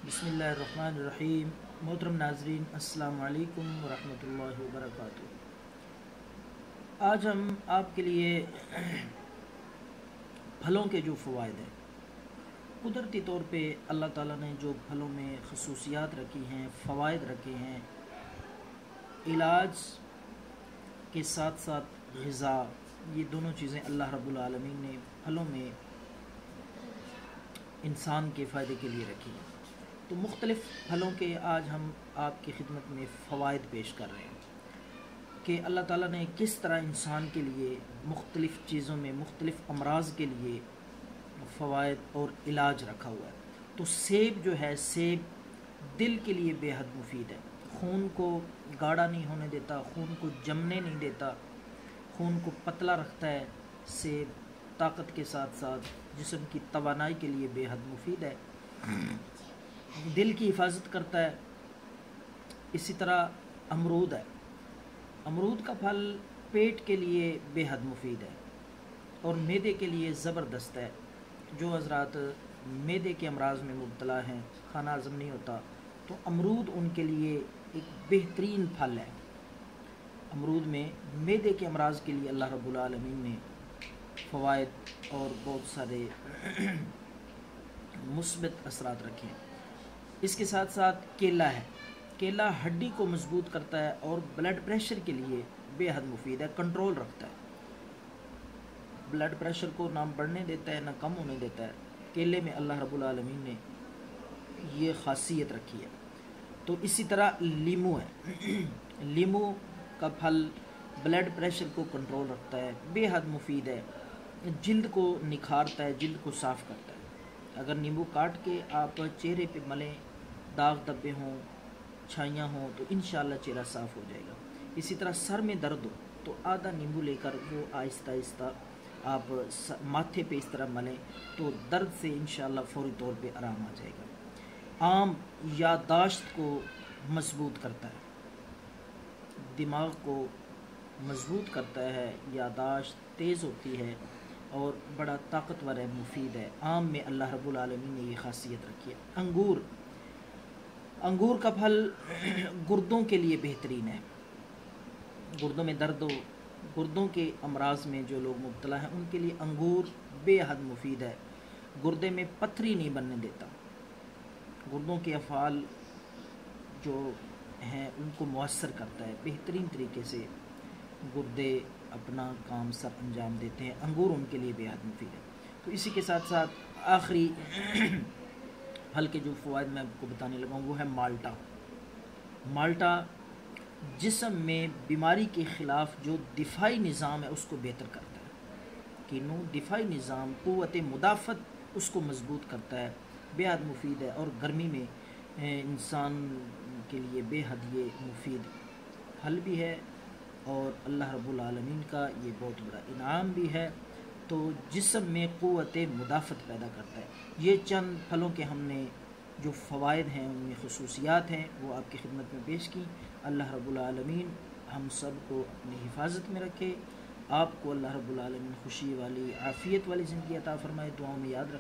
بسم اللہ الرحمن الرحیم۔ محترم ناظرین، السلام علیکم ورحمۃ اللہ وبرکاتہ۔ آج ہم آپ کے لیے پھلوں کے جو فوائد ہیں، قدرتی طور پہ اللہ تعالیٰ نے جو پھلوں میں خصوصیات رکھی ہیں، فوائد رکھے ہیں، علاج کے ساتھ ساتھ غذا، یہ دونوں چیزیں اللہ رب العالمین نے پھلوں میں انسان کے فائدے کے لیے رکھی ہیں۔ تو مختلف پھلوں کے آج ہم آپ کی خدمت میں فوائد پیش کر رہے ہیں کہ اللہ تعالیٰ نے کس طرح انسان کے لیے مختلف چیزوں میں مختلف امراض کے لیے فوائد اور علاج رکھا ہوا ہے۔ تو سیب جو ہے، سیب دل کے لیے بے حد مفید ہے، خون کو گاڑھا نہیں ہونے دیتا، خون کو جمنے نہیں دیتا، خون کو پتلا رکھتا ہے۔ سیب طاقت کے ساتھ ساتھ جسم کی توانائی کے لیے بے حد مفید ہے، دل کی حفاظت کرتا ہے۔ اسی طرح امرود ہے، امرود کا پھل پیٹ کے لیے بے حد مفید ہے اور معدے کے لیے زبردست ہے۔ جو حضرات معدے کے امراض میں مبتلا ہیں، کھانا ہضم نہیں ہوتا، تو امرود ان کے لیے ایک بہترین پھل ہے۔ امرود میں معدے کے امراض کے لیے اللہ رب العالمین نے فوائد اور بہت سارے مثبت اثرات رکھے ہیں۔ اس کے ساتھ ساتھ کیلا ہے، کیلا ہڈی کو مضبوط کرتا ہے اور بلڈ پریشر کے لیے بے حد مفید ہے، کنٹرول رکھتا ہے، بلڈ پریشر کو نہ بڑھنے دیتا ہے نہ کم ہونے دیتا ہے۔ کیلے میں اللہ رب العالمین نے یہ خاصیت رکھی ہے۔ تو اسی طرح لیمو ہے، لیمو کا پھل بلڈ پریشر کو کنٹرول رکھتا ہے، بے حد مفید ہے، جلد کو نکھارتا ہے، جلد کو صاف کرتا ہے۔ اگر نیمبو کاٹ کے آپ چہرے پہ ملیں، داغ دھبے ہوں، چھائیاں ہوں، تو انشاءاللہ چہرہ صاف ہو جائے گا۔ اسی طرح سر میں درد ہو تو آدھا نیمبو لے کر وہ آہستہ آہستہ آپ ماتھے پہ اس طرح ملیں تو درد سے انشاءاللہ فوری طور پہ آرام آ جائے گا۔ آم یادداشت کو مضبوط کرتا ہے، دماغ کو مضبوط کرتا ہے، یادداشت تیز ہوتی ہے اور بڑا طاقتور ہے، مفید ہے۔ آم میں اللہ رب العالمین نے یہ خاصیت رکھی ہے۔ انگور، انگور کا پھل گردوں کے لیے بہترین ہے، گردوں میں درد ہو، گردوں کے امراض میں جو لوگ مبتلا ہیں ان کے لیے انگور بے حد مفید ہے، گردے میں پتھری نہیں بننے دیتا، گردوں کے افعال جو ہیں ان کو مؤثر کرتا ہے، بہترین طریقے سے گردے اپنا کام سر انجام دیتے ہیں، انگور ان کے لیے بے حد مفید ہے۔ تو اسی کے ساتھ ساتھ آخری پھل کے جو فوائد میں آپ کو بتانے لگا ہوں وہ ہے مالٹا۔ مالٹا جسم میں بیماری کے خلاف جو دفاعی نظام ہے اس کو بہتر کرتا ہے، کینو دفاعی نظام، قوت مدافعت اس کو مضبوط کرتا ہے، بے حد مفید ہے اور گرمی میں انسان کے لیے بے حد یہ مفید پھل بھی ہے اور اللہ رب العالمین کا یہ بہت بڑا انعام بھی ہے۔ تو جسم میں قوت مدافعت پیدا کرتا ہے۔ یہ چند پھلوں کے ہم نے جو فوائد ہیں، ان میں خصوصیات ہیں، وہ آپ کی خدمت میں پیش کی۔ اللہ رب العالمین ہم سب کو اپنی حفاظت میں رکھے، آپ کو اللہ رب العالمین خوشی والی، عافیت والی زندگی عطا فرمائے۔ دعاؤں میں یاد رکھیں۔